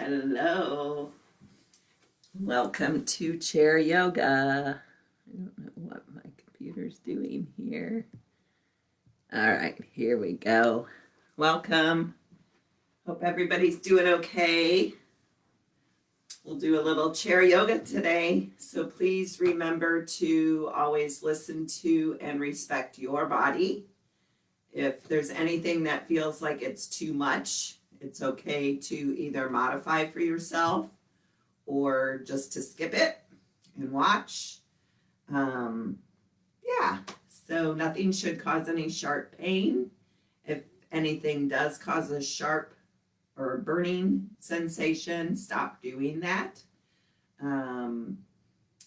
Hello. Welcome to chair yoga. I don't know what my computer's doing here. All right, here we go. Welcome. Hope everybody's doing okay. We'll do a little chair yoga today. So please remember to always listen to and respect your body. If there's anything that feels like it's too much, it's okay to either modify for yourself or just to skip it and watch. Yeah, so nothing should cause any sharp pain. If anything does cause a sharp or burning sensation, stop doing that.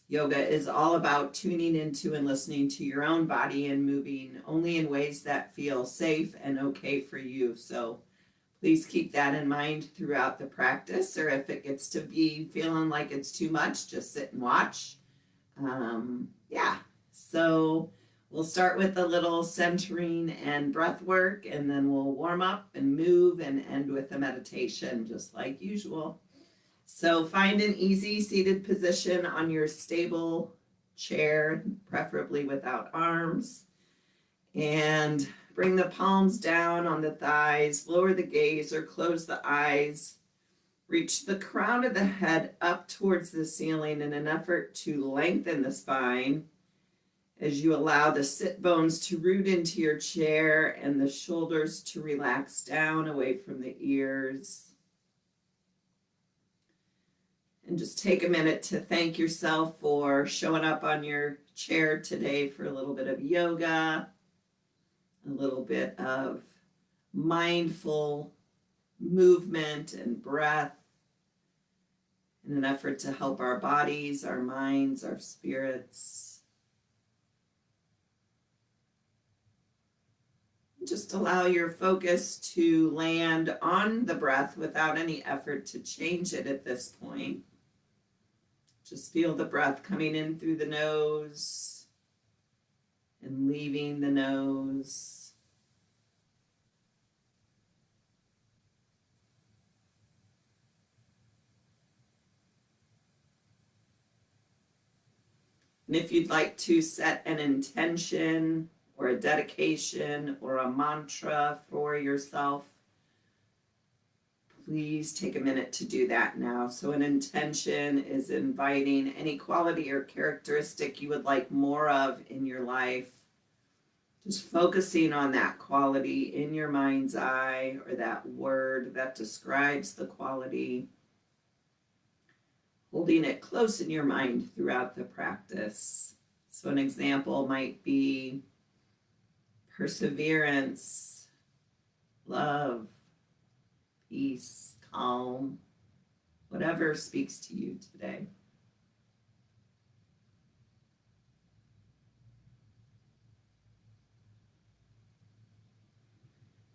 Yoga is all about tuning into and listening to your own body and moving only in ways that feel safe and okay for you. So please keep that in mind throughout the practice, or if it gets to be feeling like it's too much, just sit and watch. So we'll start with a little centering and breath work, and then we'll warm up and move and end with a meditation, just like usual. So find an easy seated position on your stable chair, preferably without arms, and bring the palms down on the thighs, lower the gaze or close the eyes. Reach the crown of the head up towards the ceiling in an effort to lengthen the spine as you allow the sit bones to root into your chair and the shoulders to relax down away from the ears. And just take a minute to thank yourself for showing up on your chair today for a little bit of yoga, a little bit of mindful movement and breath in an effort to help our bodies, our minds, our spirits. Just allow your focus to land on the breath without any effort to change it at this point. Just feel the breath coming in through the nose and leaving the nose. And if you'd like to set an intention or a dedication or a mantra for yourself, please take a minute to do that now. So an intention is inviting any quality or characteristic you would like more of in your life. Just focusing on that quality in your mind's eye, or that word that describes the quality. Holding it close in your mind throughout the practice. So an example might be perseverance, love, peace, calm, whatever speaks to you today.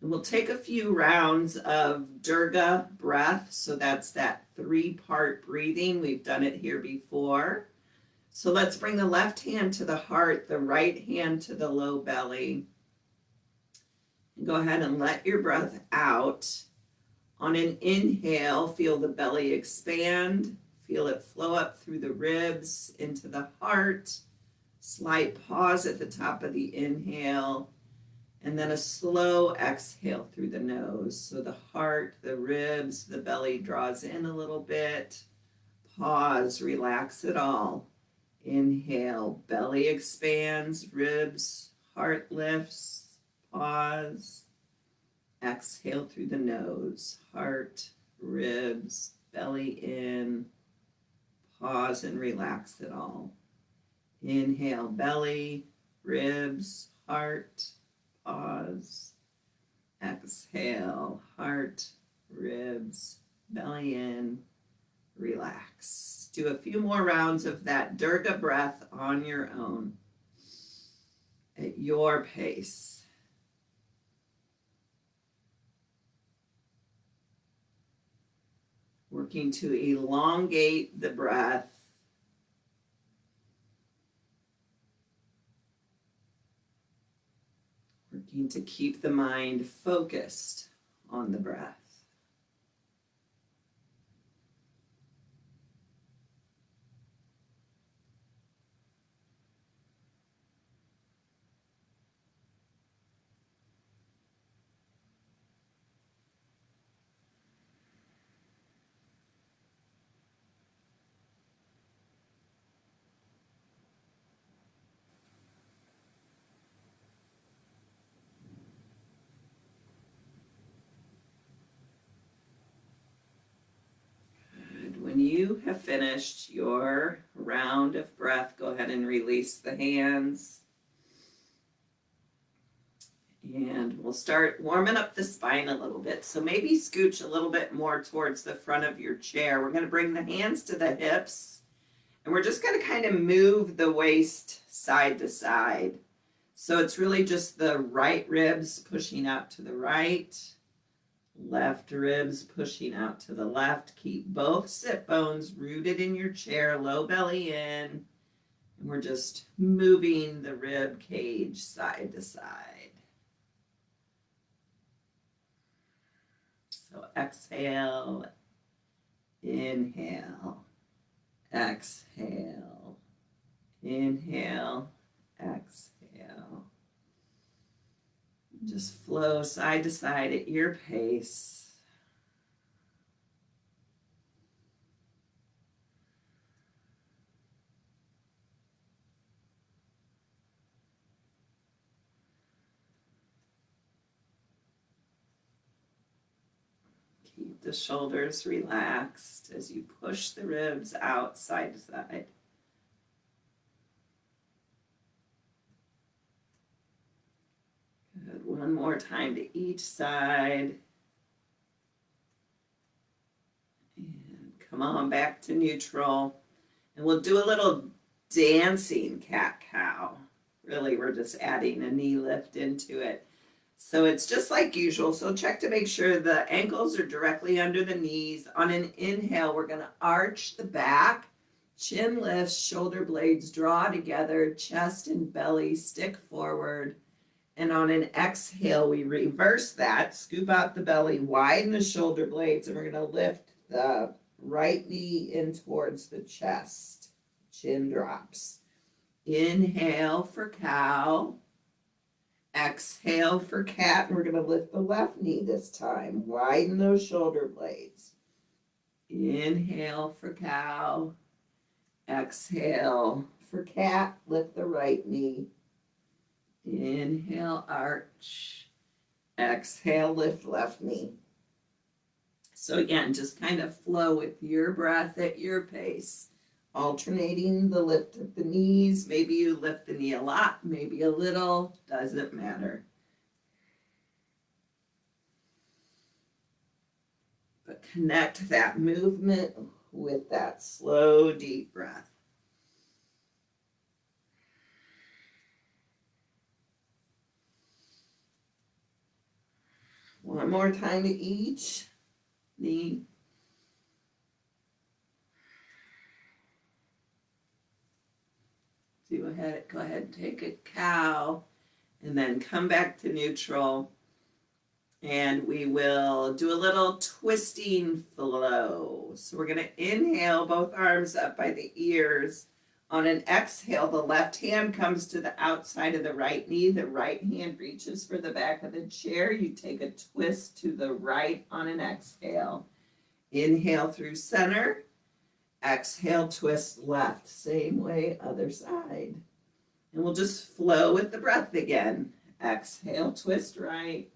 And we'll take a few rounds of Dirga breath. So that's that 3-part breathing. We've done it here before. So let's bring the left hand to the heart, the right hand to the low belly. And go ahead and let your breath out. On an inhale, feel the belly expand, feel it flow up through the ribs into the heart. Slight pause at the top of the inhale, and then a slow exhale through the nose. So the heart, the ribs, the belly draws in a little bit. Pause, relax it all. Inhale, belly expands, ribs, heart lifts. Pause. Exhale through the nose, heart, ribs, belly in. Pause and relax it all. Inhale, belly, ribs, heart, pause. Exhale, heart, ribs, belly in, relax. Do a few more rounds of that Dirga breath on your own, at your pace. Working to elongate the breath. Working to keep the mind focused on the breath. you have finished your round of breath, go ahead and release the hands. And we'll start warming up the spine a little bit. So maybe scooch a little bit more towards the front of your chair. We're going to bring the hands to the hips. And we're just going to kind of move the waist side to side. So it's really just the right ribs pushing out to the right. Left ribs pushing out to the left. Keep both sit bones rooted in your chair, low belly in. And we're just moving the rib cage side to side. So exhale, inhale, exhale, inhale, exhale. Just flow side to side at your pace. Keep the shoulders relaxed as you push the ribs out side to side. Good. One more time to each side. And come on back to neutral. And we'll do a little dancing cat-cow. Really, we're just adding a knee lift into it. So it's just like usual. So check to make sure the ankles are directly under the knees. On an inhale, we're going to arch the back. Chin lifts, shoulder blades draw together, chest and belly stick forward. And on an exhale, we reverse that, scoop out the belly, widen the shoulder blades, and we're going to lift the right knee in towards the chest. Chin drops. Inhale for cow. Exhale for cat, and we're going to lift the left knee this time. Widen those shoulder blades. Inhale for cow. Exhale for cat, lift the right knee. Inhale, arch. Exhale, lift left knee. So again, just kind of flow with your breath at your pace. Alternating the lift of the knees. Maybe you lift the knee a lot, maybe a little, doesn't matter. But connect that movement with that slow, deep breath. One more time to each knee. Go ahead and take a cow and then come back to neutral. And we will do a little twisting flow. So we're going to inhale, both arms up by the ears. On an exhale, the left hand comes to the outside of the right knee. The right hand reaches for the back of the chair. You take a twist to the right on an exhale. Inhale through center. Exhale, twist left. Same way, other side. And we'll just flow with the breath again. Exhale, twist right.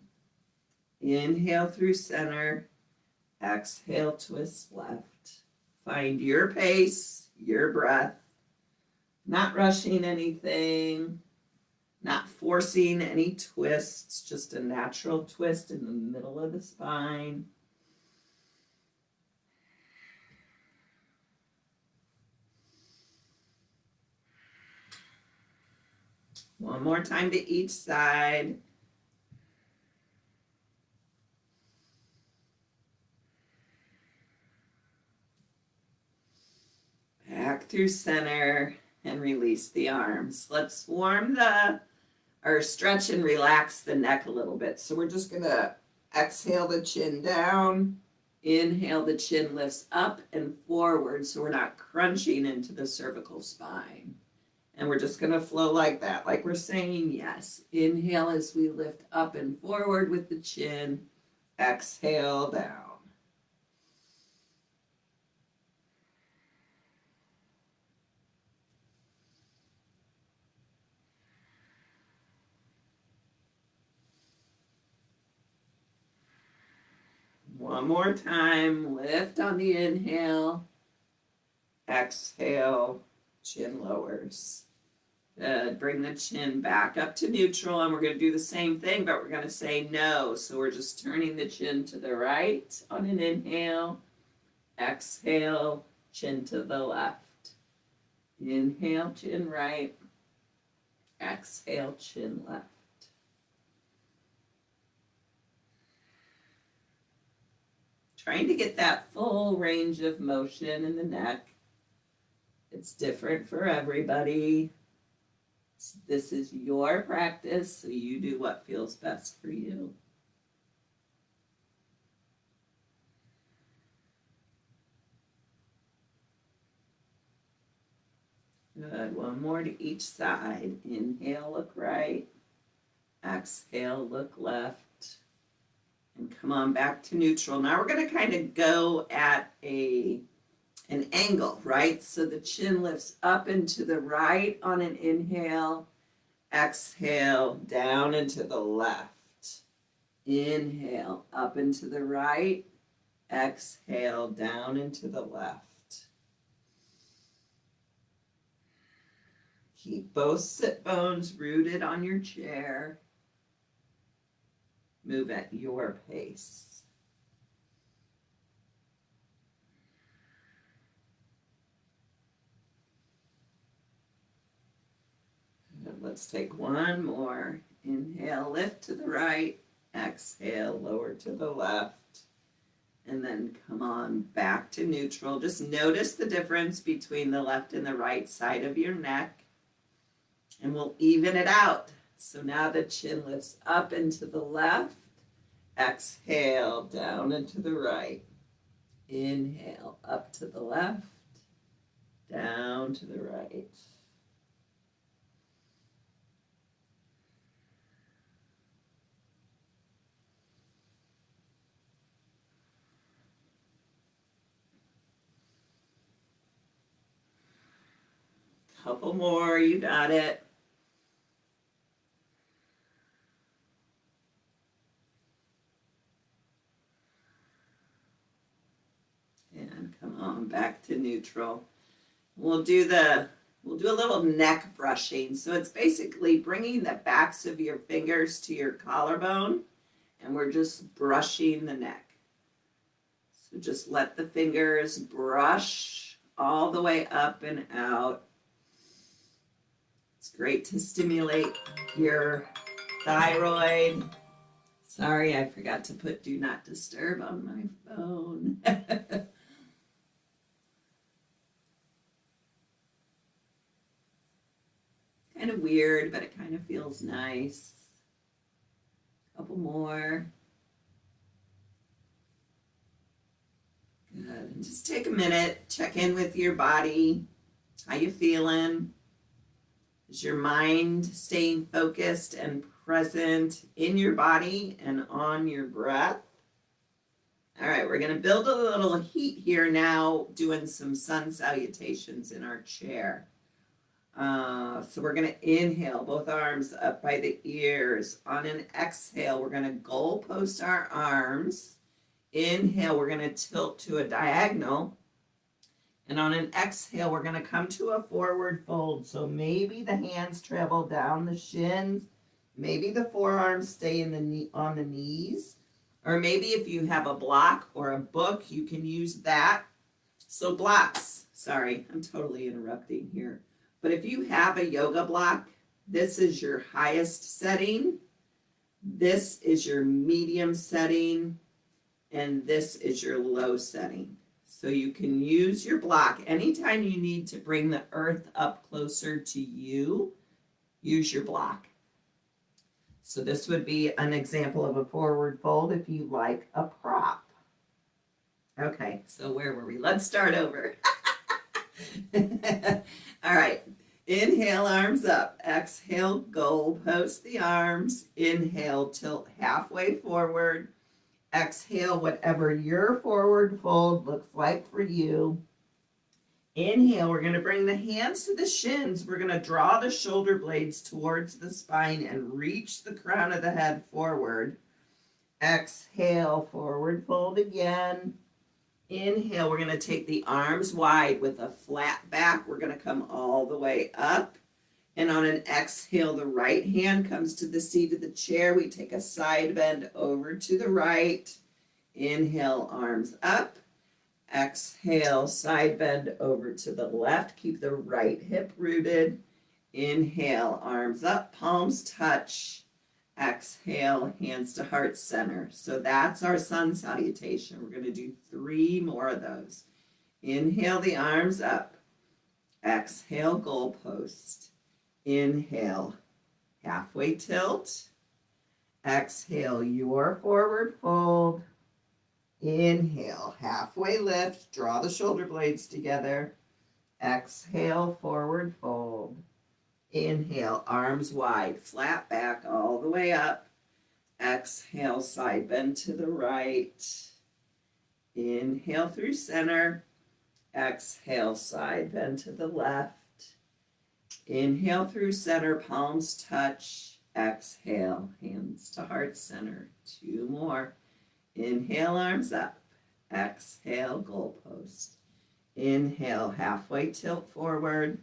Inhale through center. Exhale, twist left. Find your pace, your breath. Not rushing anything, not forcing any twists, just a natural twist in the middle of the spine. One more time to each side. Back through center. And release the arms. Let's stretch and relax the neck a little bit. So we're just going to exhale the chin down. Inhale, the chin lifts up and forward so we're not crunching into the cervical spine. And we're just going to flow like that, like we're saying yes. Inhale as we lift up and forward with the chin. Exhale down. One more time, lift on the inhale, Exhale, chin lowers. Good. Bring the chin back up to neutral, and we're going to do the same thing, but we're going to say no. So we're just turning the chin to the right on an inhale. Exhale, chin to the left. Inhale, chin right. Exhale, chin left. Trying to get that full range of motion in the neck. It's different for everybody. This is your practice, so you do what feels best for you. Good. One more to each side. Inhale, look right. Exhale, look left. And come on back to neutral. Now we're going to kind of go at an angle, right? So the chin lifts up and to the right on an inhale. Exhale, down and to the left. Inhale, up and to the right. Exhale, down and to the left. Keep both sit bones rooted on your chair. Move at your pace. And let's take one more. Inhale, lift to the right. Exhale, lower to the left. And then come on back to neutral. Just notice the difference between the left and the right side of your neck. And we'll even it out. So now the chin lifts up and to the left. Exhale, down and to the right. Inhale, up to the left. Down to the right. Couple more, you got it. And come on back to neutral. We'll do a little neck brushing. So it's basically bringing the backs of your fingers to your collarbone, and we're just brushing the neck. So just let the fingers brush all the way up and out. It's great to stimulate your thyroid. Sorry, I forgot to put do not disturb on my phone. Kind of weird, but it kind of feels nice. Couple more. Good. And just take a minute, check in with your body. How you feeling? Is your mind staying focused and present in your body and on your breath? All right, we're going to build a little heat here now, doing some sun salutations in our chair. So we're going to inhale, both arms up by the ears. On an exhale, we're going to goal post our arms. Inhale, we're going to tilt to a diagonal. And on an exhale, we're going to come to a forward fold. So maybe the hands travel down the shins. Maybe the forearms stay on the knees. Or maybe if you have a block or a book, you can use that. So blocks, sorry, I'm totally interrupting here. But if you have a yoga block, this is your highest setting. This is your medium setting. And this is your low setting. So you can use your block. Anytime you need to bring the earth up closer to you, use your block. So this would be an example of a forward fold if you like a prop. Okay, so where were we? Let's start over. All right, inhale, arms up. Exhale, goal post the arms. Inhale, tilt halfway forward. Exhale, whatever your forward fold looks like for you. Inhale, we're going to bring the hands to the shins. We're going to draw the shoulder blades towards the spine and reach the crown of the head forward. Exhale, forward fold again. Inhale, we're going to take the arms wide with a flat back. We're going to come all the way up. And on an exhale, the right hand comes to the seat of the chair. We take a side bend over to the right. Inhale, arms up. Exhale, side bend over to the left. Keep the right hip rooted. Inhale, arms up, palms touch. Exhale, hands to heart center. So that's our sun salutation. We're going to do 3 more of those. Inhale, the arms up. Exhale, goalpost. Inhale, halfway tilt. Exhale, your forward fold. Inhale, halfway lift. Draw the shoulder blades together. Exhale, forward fold. Inhale, arms wide, flat back all the way up. Exhale, side bend to the right. Inhale through center. Exhale, side bend to the left. Inhale through center, palms touch. Exhale, hands to heart center. 2 more. Inhale, arms up. Exhale, goalpost. Inhale, halfway tilt forward.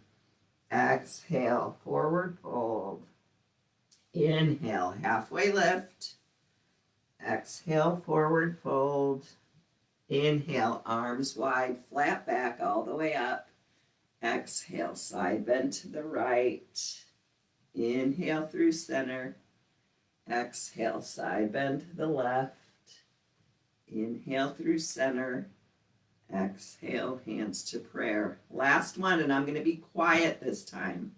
Exhale, forward fold. Inhale, halfway lift. Exhale, forward fold. Inhale, arms wide, flat back all the way up. Exhale, side bend to the right. Inhale through center. Exhale, side bend to the left. Inhale through center. Exhale, hands to prayer. Last one, and I'm going to be quiet this time.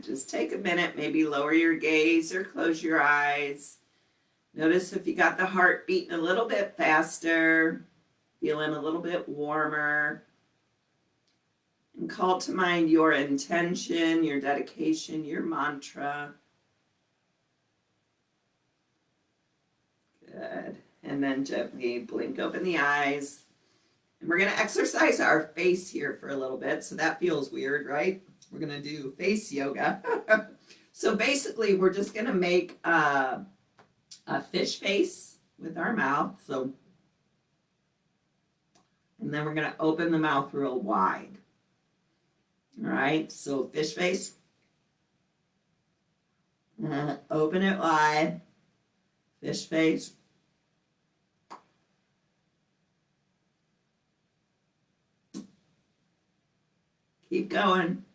Just take a minute, maybe lower your gaze or close your eyes. Notice if you got the heart beating a little bit faster, feeling a little bit warmer. And call to mind your intention, your dedication, your mantra. Good. And then gently blink open the eyes. And we're going to exercise our face here for a little bit. So that feels weird, right? We're going to do face yoga. So basically, we're just going to make a fish face with our mouth. So, and then we're going to open the mouth real wide. All right, so fish face. Open it wide. Fish face. Keep going.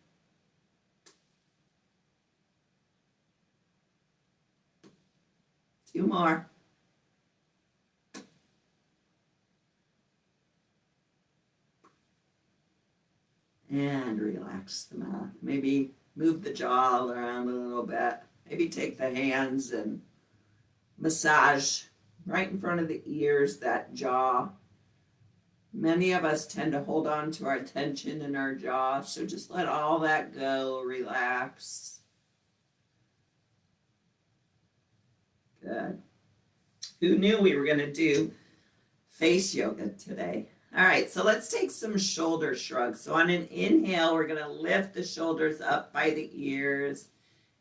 Two more. And relax the mouth. Maybe move the jaw around a little bit. Maybe take the hands and massage right in front of the ears, that jaw. Many of us tend to hold on to our tension in our jaw, so just let all that go, relax. Good. Who knew we were going to do face yoga today? All right, so let's take some shoulder shrugs. So on an inhale, we're going to lift the shoulders up by the ears,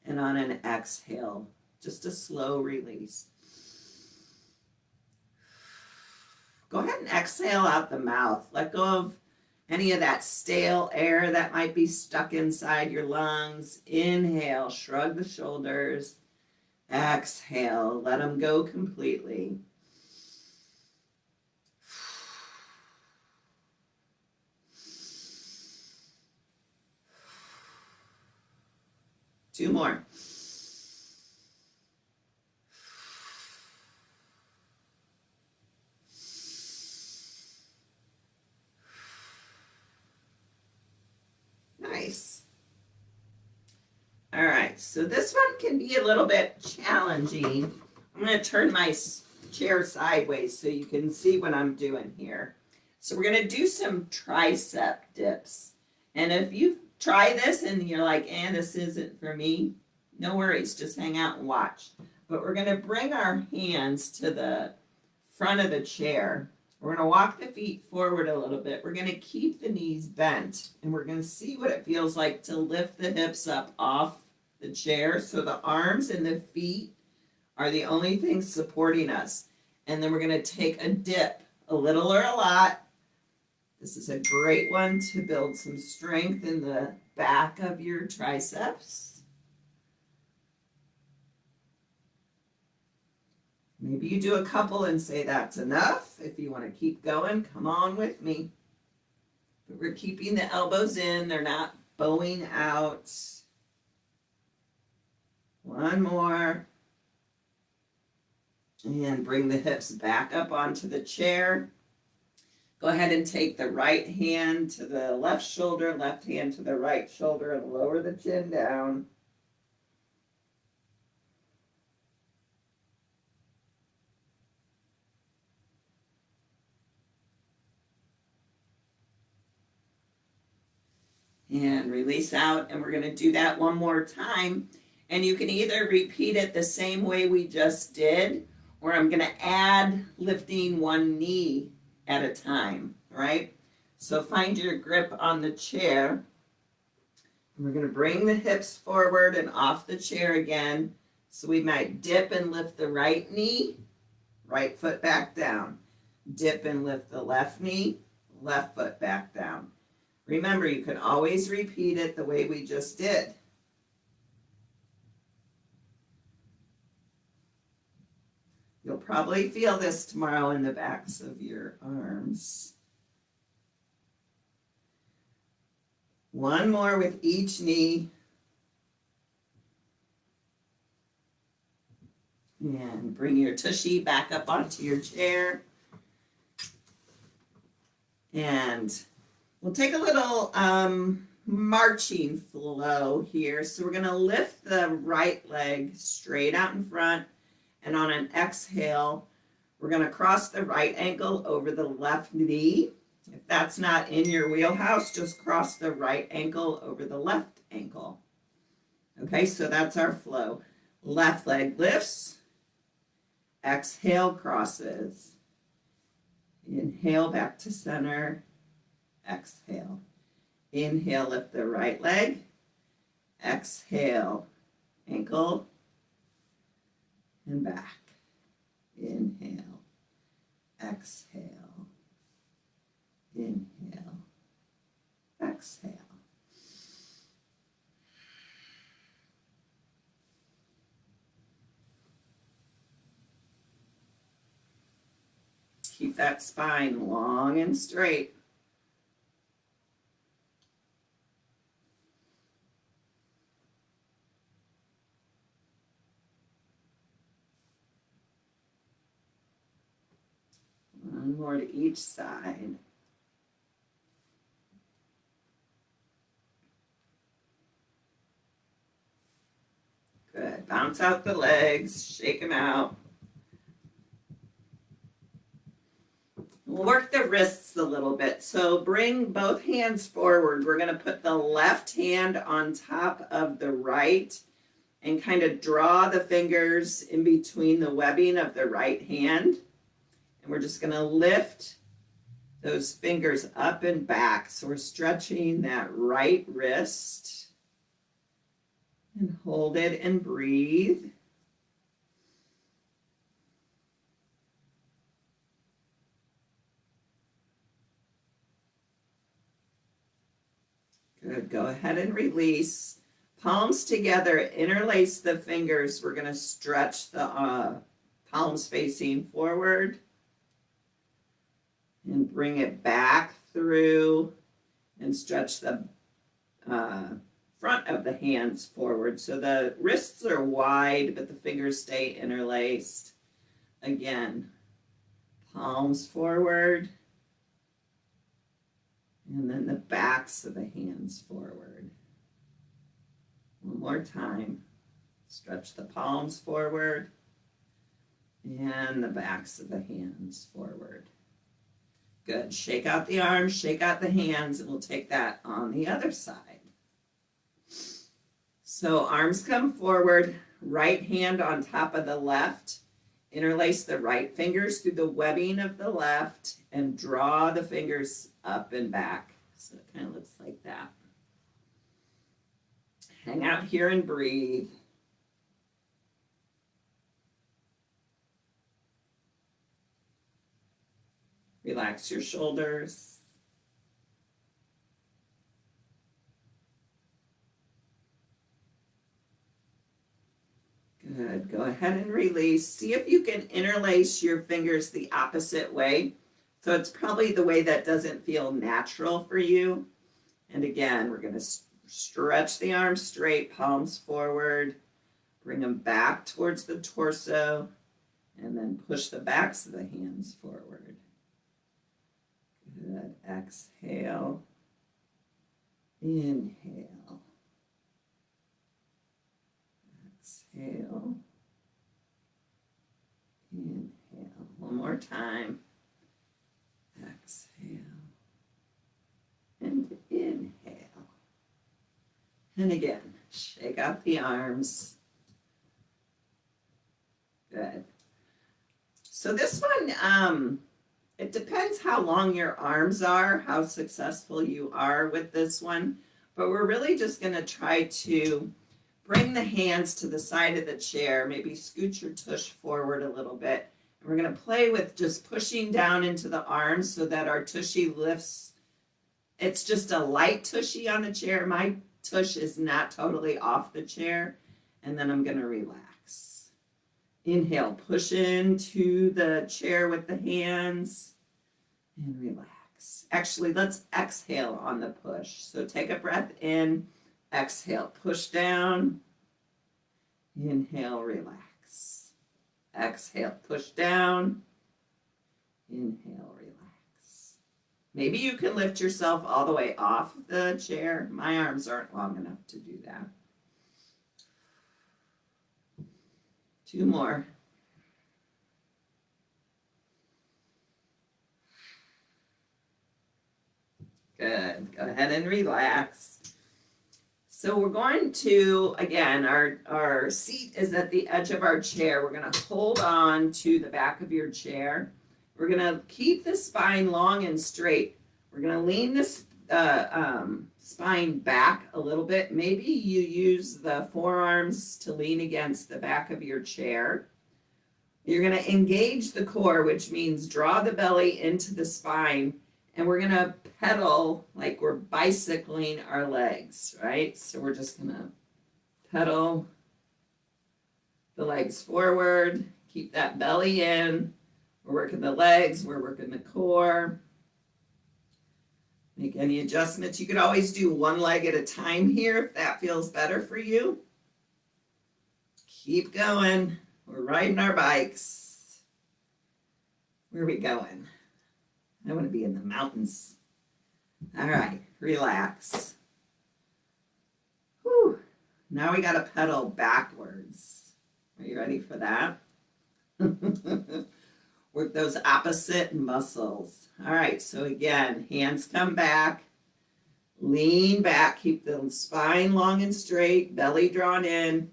and on an exhale, just a slow release. Go ahead and exhale out the mouth. Let go of any of that stale air that might be stuck inside your lungs. Inhale, shrug the shoulders. Exhale, let them go completely. Two more. Nice. All right, so this one can be a little bit challenging. I'm going to turn my chair sideways so you can see what I'm doing here. So we're going to do some tricep dips. And if you try this and you're like, this isn't for me, no worries, just hang out and watch. But we're going to bring our hands to the front of the chair. We're going to walk the feet forward a little bit. We're going to keep the knees bent, and we're going to see what it feels like to lift the hips up off the chair. So the arms and the feet are the only things supporting us. And then we're going to take a dip, a little or a lot. This is a great one to build some strength in the back of your triceps. Maybe you do a couple and say that's enough. If you want to keep going, come on with me. But we're keeping the elbows in. They're not bowing out. One more. And bring the hips back up onto the chair. Go ahead and take the right hand to the left shoulder, left hand to the right shoulder, and lower the chin down. And release out, and we're going to do that one more time. And you can either repeat it the same way we just did, or I'm going to add lifting one knee at a time, right? So find your grip on the chair. We're going to bring the hips forward and off the chair again. So we might dip and lift the right knee, right foot back down. Dip and lift the left knee, left foot back down. Remember, you can always repeat it the way we just did. You'll probably feel this tomorrow in the backs of your arms. One more with each knee. And bring your tushy back up onto your chair. And we'll take a little marching flow here. So we're going to lift the right leg straight out in front. And on an exhale, we're going to cross the right ankle over the left knee. If that's not in your wheelhouse, just cross the right ankle over the left ankle. Okay, so that's our flow. Left leg lifts. Exhale, crosses. Inhale, back to center. Exhale. Inhale, lift the right leg. Exhale, ankle. And back. Inhale. Exhale. Inhale. Exhale. Keep that spine long and straight. One more to each side. Good. Bounce out the legs, shake them out. We'll work the wrists a little bit. So bring both hands forward. We're going to put the left hand on top of the right and kind of draw the fingers in between the webbing of the right hand. And we're just going to lift those fingers up and back. So we're stretching that right wrist. And hold it and breathe. Good. Go ahead and release. Palms together, interlace the fingers. We're going to stretch the palms facing forward. And bring it back through and stretch the front of the hands forward. So the wrists are wide, but the fingers stay interlaced. Again, palms forward. And then the backs of the hands forward. One more time. Stretch the palms forward. And the backs of the hands forward. Good. Shake out the arms, shake out the hands, and we'll take that on the other side. So arms come forward, right hand on top of the left. Interlace the right fingers through the webbing of the left and draw the fingers up and back. So it kind of looks like that. Hang out here and breathe. Relax your shoulders. Good. Go ahead and release. See if you can interlace your fingers the opposite way. So it's probably the way that doesn't feel natural for you. And again, we're going to stretch the arms straight, palms forward. Bring them back towards the torso. And then push the backs of the hands forward. Good. Exhale. Inhale. Exhale. Inhale. One more time. Exhale. And inhale. And again, shake out the arms. Good. So this one, it depends how long your arms are, how successful you are with this one. But we're really just going to try to bring the hands to the side of the chair, maybe scoot your tush forward a little bit. And we're going to play with just pushing down into the arms so that our tushy lifts. It's just a light tushy on the chair. My tush is not totally off the chair. And then I'm going to relax. Inhale, push into the chair with the hands and relax. Actually, let's exhale on the push. So take a breath in, exhale, push down, inhale, relax. Exhale, push down, inhale, relax. Maybe you can lift yourself all the way off the chair. My arms aren't long enough to do that. 2 more. Good. Go ahead and relax. So we're going to, again, our seat is at the edge of our chair. We're going to hold on to the back of your chair. We're going to keep the spine long and straight. We're going to lean this spine back a little bit. Maybe you use the forearms to lean against the back of your chair. You're going to engage the core, which means draw the belly into the spine, and we're going to pedal like we're bicycling our legs, right? So we're just going to pedal the legs forward, keep that belly in. We're working the legs, we're working the core. Make any adjustments. You could always do one leg at a time here if that feels better for you. Keep going. We're riding our bikes. Where are we going? I want to be in the mountains. All right, relax. Whew. Now we got to pedal backwards. Are you ready for that? Work those opposite muscles. All right, so again, hands come back, lean back, keep the spine long and straight, belly drawn in,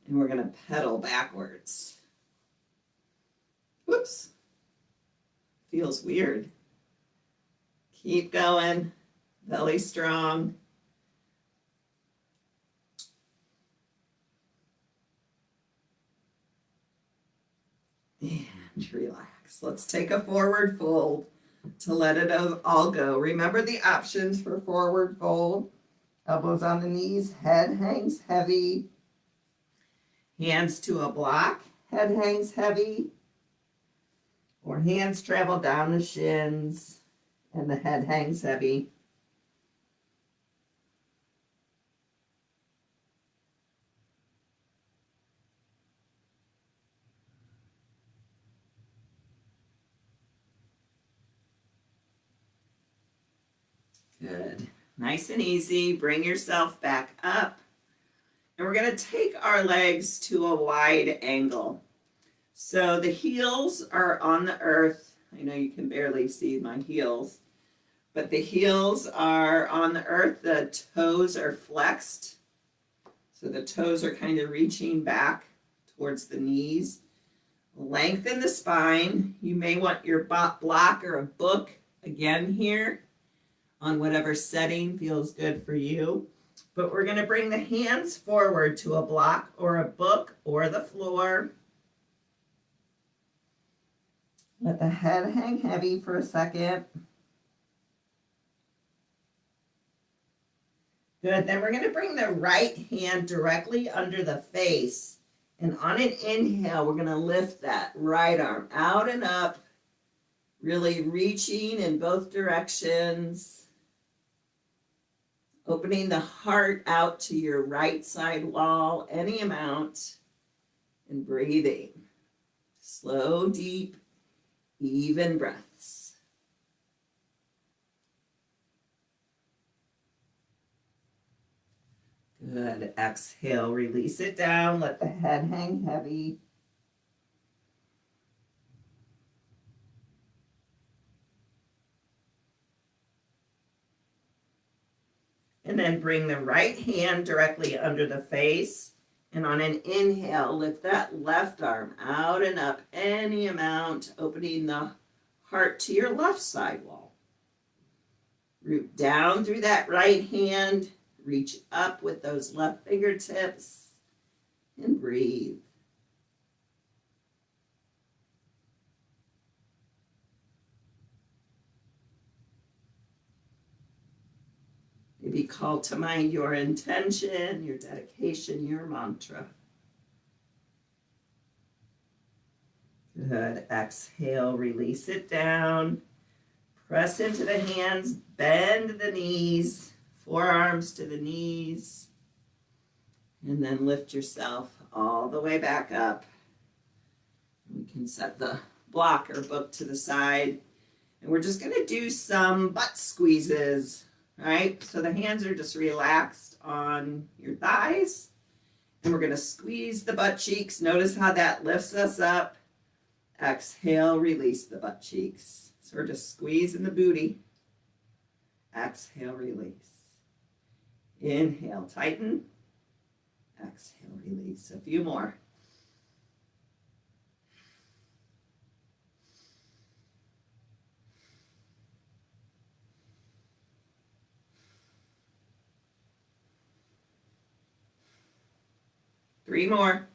and we're going to pedal backwards. Whoops. Feels weird. Keep going, belly strong. And relax. Let's take a forward fold to let it all go. Remember the options for forward fold. Elbows on the knees, head hangs heavy. Hands to a block, head hangs heavy. Or hands travel down the shins and the head hangs heavy. Good. Nice and easy. Bring yourself back up. And we're going to take our legs to a wide angle. So the heels are on the earth. I know you can barely see my heels, but the heels are on the earth. The toes are flexed. So the toes are kind of reaching back towards the knees. Lengthen the spine. You may want your block or a book again here on whatever setting feels good for you. But we're going to bring the hands forward to a block or a book or the floor. Let the head hang heavy for a second. Good. Then we're going to bring the right hand directly under the face. And on an inhale, we're going to lift that right arm out and up, really reaching in both directions. Opening the heart out to your right side wall, any amount, and breathing. Slow, deep, even breaths. Good. Exhale, release it down. Let the head hang heavy. And then bring the right hand directly under the face. And on an inhale, lift that left arm out and up any amount, opening the heart to your left side wall. Root down through that right hand. Reach up with those left fingertips and breathe. Maybe call to mind your intention, your dedication, your mantra. Good. Exhale, release it down. Press into the hands, bend the knees, forearms to the knees, and then lift yourself all the way back up. We can set the block or book to the side, and we're just going to do some butt squeezes. Right? So the hands are just relaxed on your thighs. And we're going to squeeze the butt cheeks. Notice how that lifts us up. Exhale, release the butt cheeks. So we're just squeezing the booty. Exhale, release. Inhale, tighten. Exhale, release. A few more. Three more.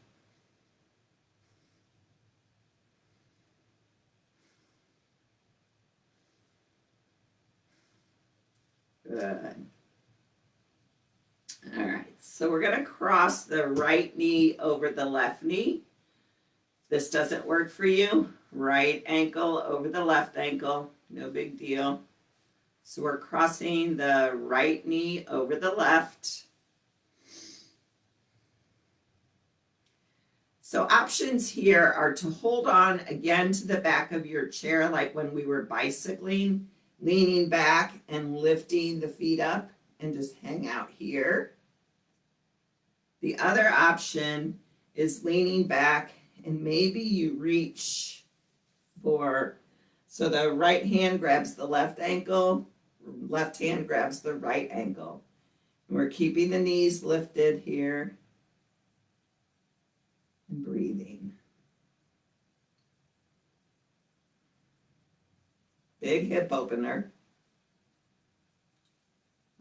Good. All right, so we're going to cross the right knee over the left knee. If this doesn't work for you, right ankle over the left ankle, no big deal. So we're crossing the right knee over the left. So options here are to hold on again to the back of your chair, like when we were bicycling, leaning back and lifting the feet up and just hang out here. The other option is leaning back and maybe you reach for, so the right hand grabs the left ankle, left hand grabs the right ankle. And we're keeping the knees lifted here. And breathing. Big hip opener.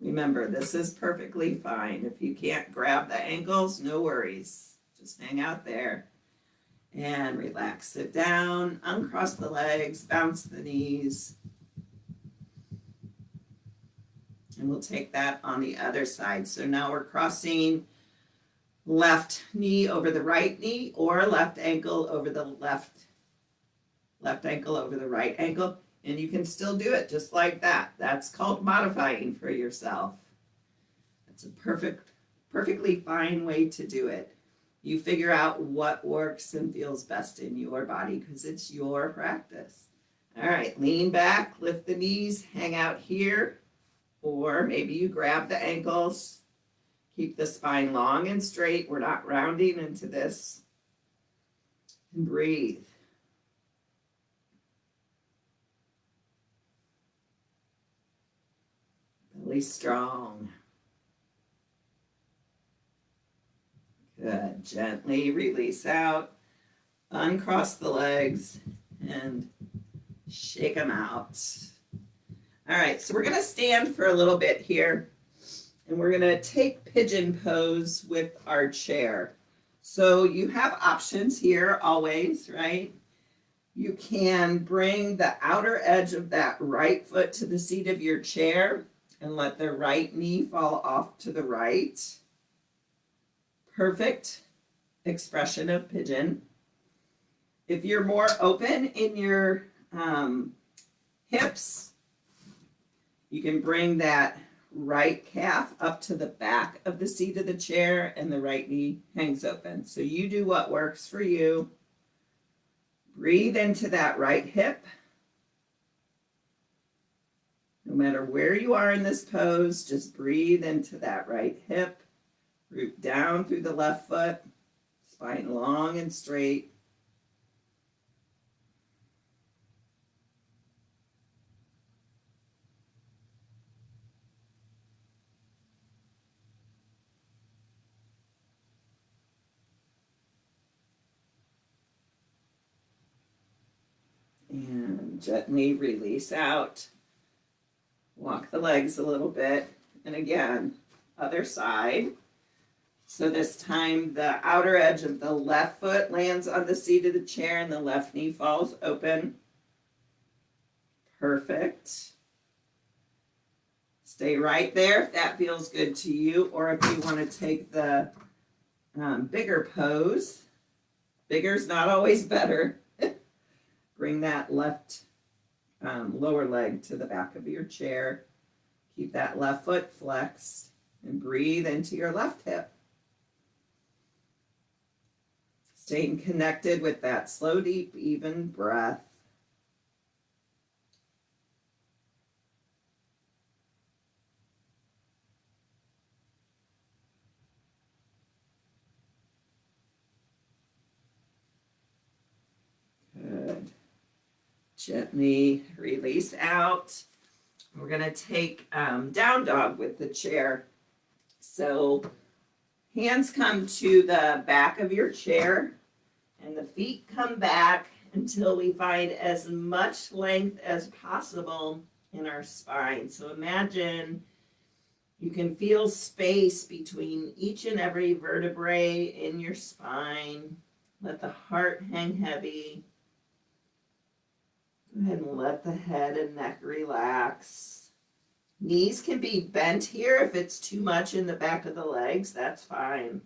Remember, this is perfectly fine. If you can't grab the ankles, no worries. Just hang out there. And relax it down. Uncross the legs. Bounce the knees. And we'll take that on the other side. So now we're crossing left knee over the right knee or left ankle over the left ankle over the right ankle. And you can still do it just like that. That's called modifying for yourself. That's a perfectly fine way to do it. You figure out what works and feels best in your body because it's your practice. All right, lean back, lift the knees, hang out here, or maybe you grab the ankles. Keep the spine long and straight. We're not rounding into this. And breathe. Belly strong. Good. Gently release out. Uncross the legs and shake them out. All right, so we're going to stand for a little bit here, and we're going to take pigeon pose with our chair. So you have options here always, right? You can bring the outer edge of that right foot to the seat of your chair and let the right knee fall off to the right. Perfect expression of pigeon. If you're more open in your hips, you can bring that right calf up to the back of the seat of the chair and the right knee hangs open. So you do what works for you. Breathe into that right hip. No matter where you are in this pose, just breathe into that right hip. Root down through the left foot, spine long and straight. And gently release out. Walk the legs a little bit. And again, other side. So this time the outer edge of the left foot lands on the seat of the chair and the left knee falls open. Perfect. Stay right there if that feels good to you, or if you want to take the bigger pose. Bigger's not always better. Bring that left lower leg to the back of your chair. Keep that left foot flexed and breathe into your left hip. Staying connected with that slow, deep, even breath. Good. Gently release out. We're going to take down dog with the chair. So hands come to the back of your chair and the feet come back until we find as much length as possible in our spine. So imagine you can feel space between each and every vertebrae in your spine. Let the heart hang heavy. Go ahead and let the head and neck relax. Knees can be bent here if it's too much in the back of the legs, that's fine.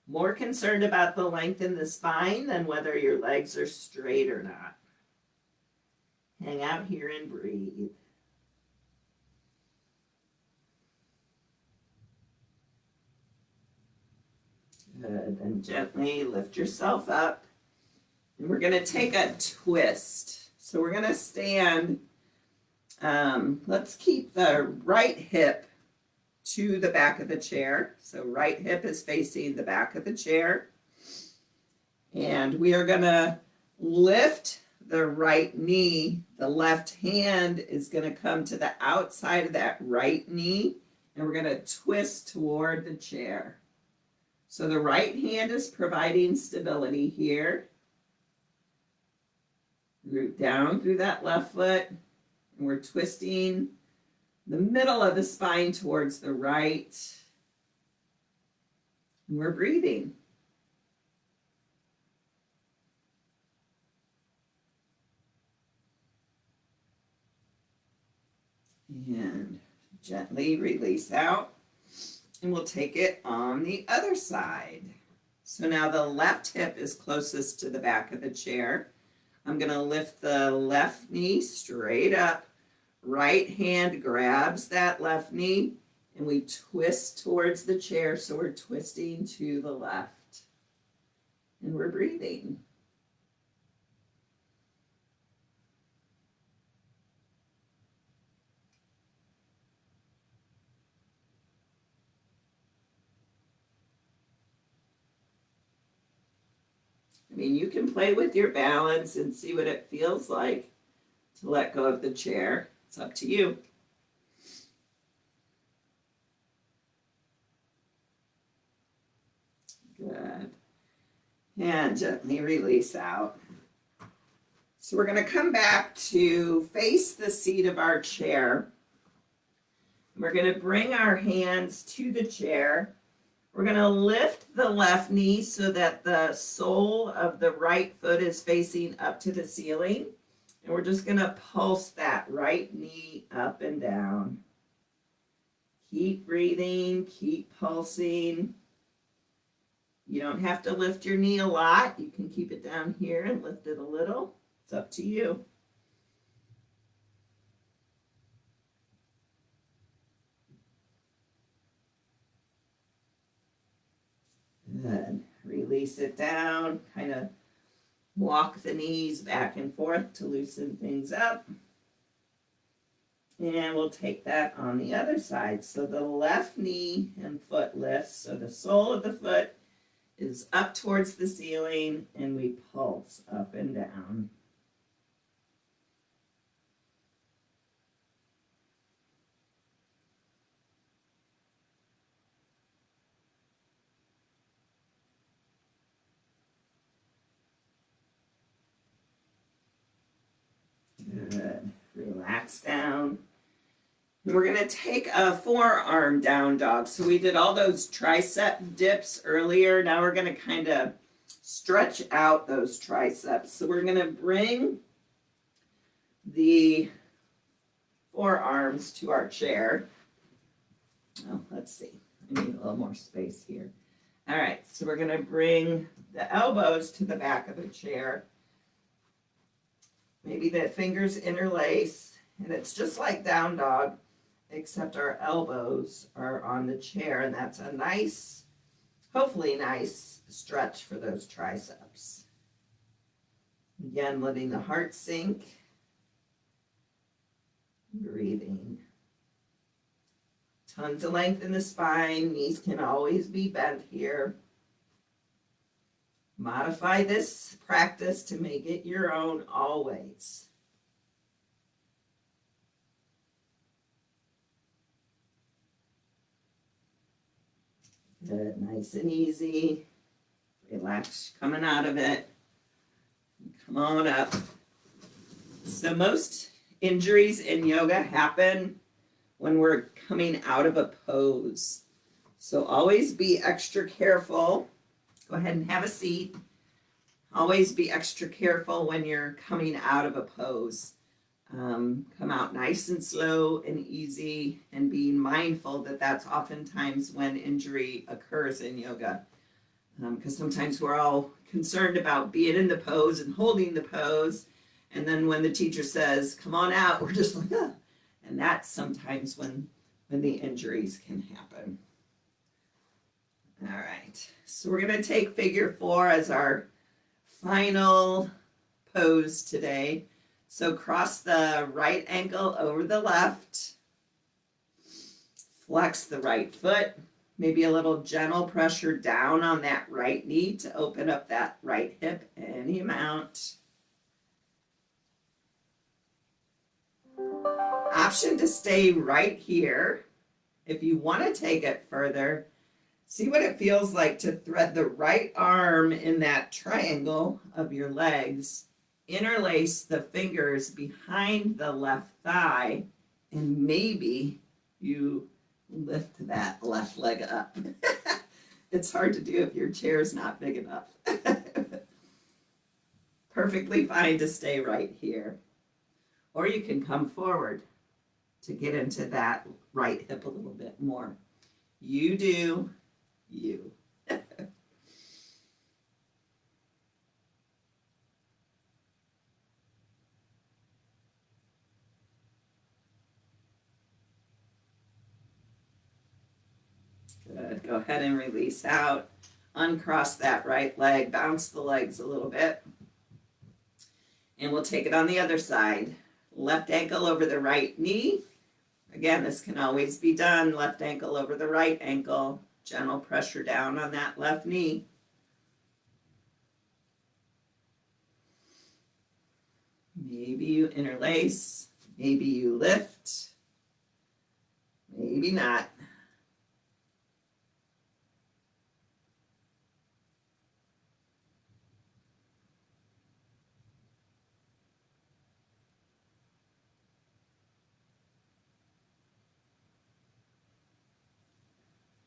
More concerned about the length in the spine than whether your legs are straight or not. Hang out here and breathe. Good, then gently lift yourself up. And we're going to take a twist. So we're going to stand, let's keep the right hip to the back of the chair. So right hip is facing the back of the chair. And we are going to lift the right knee. The left hand is going to come to the outside of that right knee. And we're going to twist toward the chair. So the right hand is providing stability here. Root down through that left foot, and we're twisting the middle of the spine towards the right. And we're breathing. And gently release out. And we'll take it on the other side. So now the left hip is closest to the back of the chair. I'm going to lift the left knee straight up. Right hand grabs that left knee and we twist towards the chair. So we're twisting to the left. And we're breathing. I mean, you can play with your balance and see what it feels like to let go of the chair. It's up to you. Good. And gently release out. So we're going to come back to face the seat of our chair. We're going to bring our hands to the chair. We're going to lift the left knee so that the sole of the right foot is facing up to the ceiling. And we're just going to pulse that right knee up and down. Keep breathing, keep pulsing. You don't have to lift your knee a lot. You can keep it down here and lift it a little. It's up to you. Good. Release it down. Kind of walk the knees back and forth to loosen things up. And we'll take that on the other side. So the left knee and foot lifts. So the sole of the foot is up towards the ceiling and we pulse up and down. Good. Relax down. And we're going to take a forearm down dog. So we did all those tricep dips earlier. Now we're going to kind of stretch out those triceps. So we're going to bring the forearms to our chair. Oh, let's see. I need a little more space here. All right. So we're going to bring the elbows to the back of the chair. Maybe the fingers interlace. And it's just like down dog, except our elbows are on the chair, and that's a nice, hopefully nice stretch for those triceps. Again, letting the heart sink, breathing. Tons of length in the spine, knees can always be bent here. Modify this practice to make it your own always. Good, nice and easy. Relax, coming out of it. Come on up. So most injuries in yoga happen when we're coming out of a pose. So always be extra careful. Go ahead and have a seat. Always be extra careful when you're coming out of a pose. Come out nice and slow and easy, and being mindful that that's oftentimes when injury occurs in yoga. Because sometimes we're all concerned about being in the pose and holding the pose, and then when the teacher says, come on out, we're just like, ah. And that's sometimes when the injuries can happen. All right, so we're going to take figure 4 as our final pose today. So cross the right ankle over the left, flex the right foot, maybe a little gentle pressure down on that right knee to open up that right hip any amount. Option to stay right here. If you want to take it further, see what it feels like to thread the right arm in that triangle of your legs. Interlace the fingers behind the left thigh, and maybe you lift that left leg up. It's hard to do if your chair is not big enough. Perfectly fine to stay right here. Or you can come forward to get into that right hip a little bit more. You do you. Good. Go ahead and release out. Uncross that right leg. Bounce the legs a little bit. And we'll take it on the other side. Left ankle over the right knee. Again, this can always be done. Left ankle over the right ankle. Gentle pressure down on that left knee. Maybe you interlace, maybe you lift, maybe not.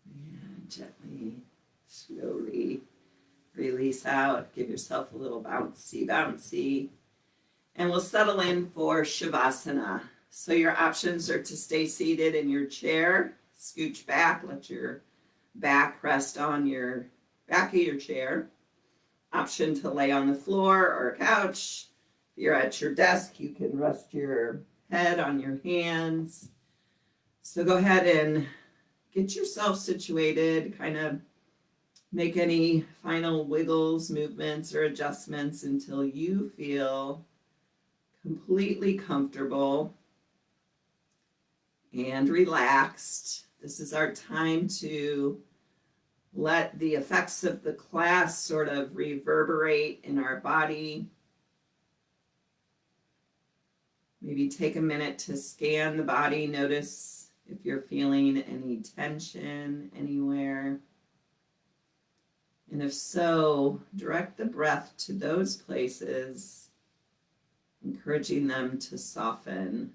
And gently, slowly release out. Give yourself a little bouncy, bouncy. And we'll settle in for Shavasana. So your options are to stay seated in your chair, scooch back, let your back rest on your back of your chair. Option to lay on the floor or a couch. If you're at your desk, you can rest your head on your hands. So go ahead and get yourself situated, kind of make any final wiggles, movements, or adjustments until you feel completely comfortable and relaxed. This is our time to let the effects of the class sort of reverberate in our body. Maybe take a minute to scan the body. Notice if you're feeling any tension anywhere. And if so, direct the breath to those places, encouraging them to soften.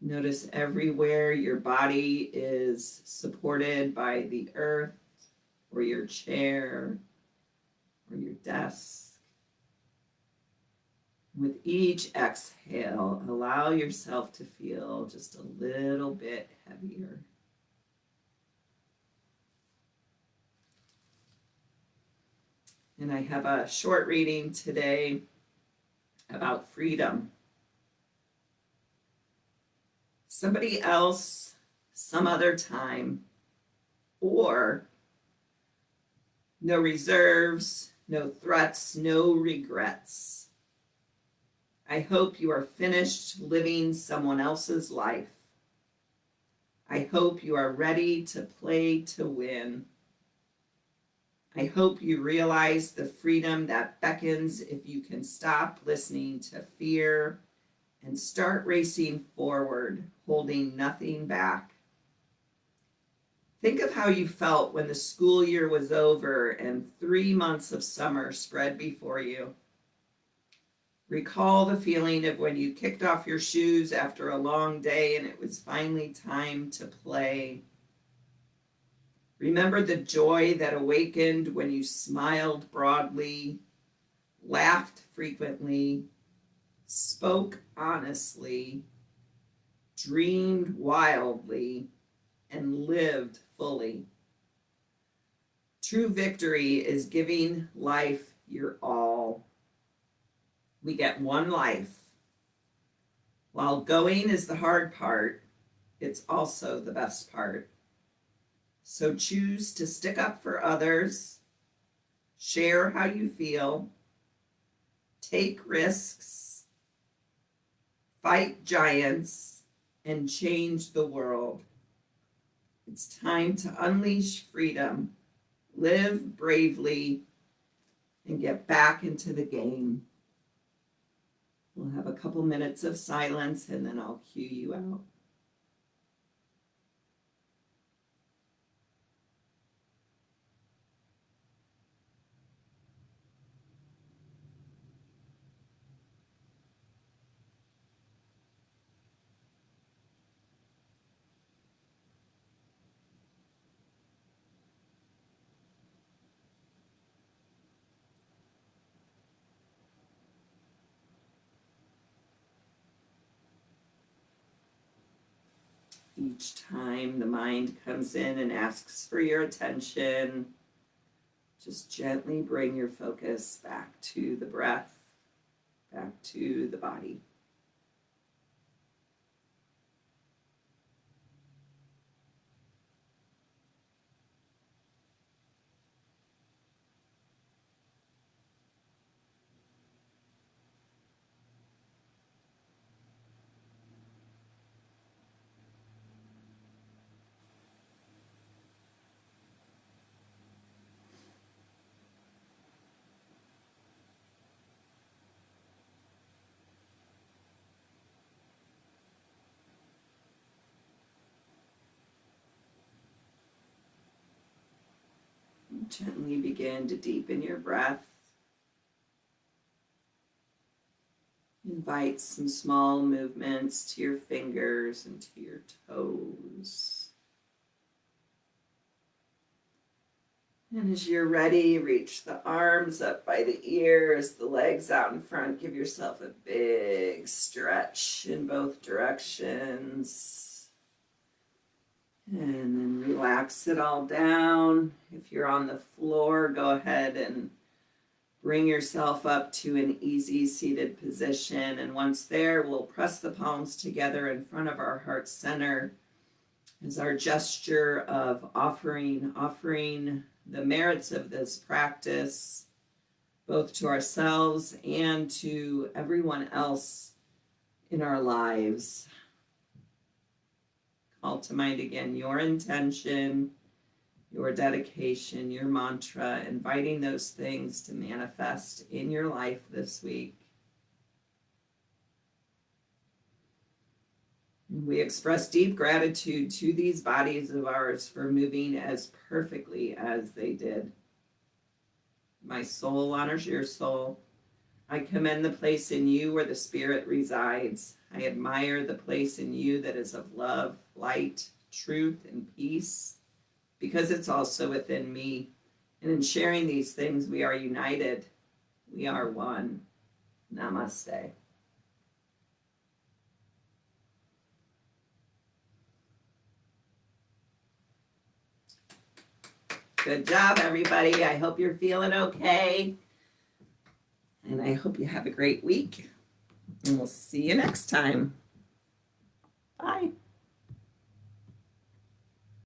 Notice everywhere your body is supported by the earth or your chair or your desk. With each exhale, allow yourself to feel just a little bit heavier. And I have a short reading today about freedom. Somebody else, some other time, or no reserves, no threats, no regrets. I hope you are finished living someone else's life. I hope you are ready to play to win. I hope you realize the freedom that beckons if you can stop listening to fear and start racing forward, holding nothing back. Think of how you felt when the school year was over and 3 months of summer spread before you. Recall the feeling of when you kicked off your shoes after a long day and it was finally time to play. Remember the joy that awakened when you smiled broadly, laughed frequently, spoke honestly, dreamed wildly, and lived fully. True victory is giving life your all. We get one life. While going is the hard part, it's also the best part. So choose to stick up for others, share how you feel, take risks, fight giants, and change the world. It's time to unleash freedom, live bravely, and get back into the game. We'll have a couple minutes of silence and then I'll cue you out. Each time the mind comes in and asks for your attention, just gently bring your focus back to the breath, back to the body. Gently begin to deepen your breath. Invite some small movements to your fingers and to your toes. And as you're ready, reach the arms up by the ears, the legs out in front. Give yourself a big stretch in both directions. And then relax it all down. If you're on the floor, go ahead and bring yourself up to an easy seated position. And once there, we'll press the palms together in front of our heart center as our gesture of offering the merits of this practice, both to ourselves and to everyone else in our lives. Call to mind again your intention, your dedication, your mantra, inviting those things to manifest in your life this week. We express deep gratitude to these bodies of ours for moving as perfectly as they did. My soul honors your soul. I commend the place in you where the Spirit resides. I admire the place in you that is of love, light, truth, and peace, because it's also within me. And in sharing these things, we are united. We are one. Namaste. Good job, everybody. I hope you're feeling okay. And I hope you have a great week. And we'll see you next time. Bye.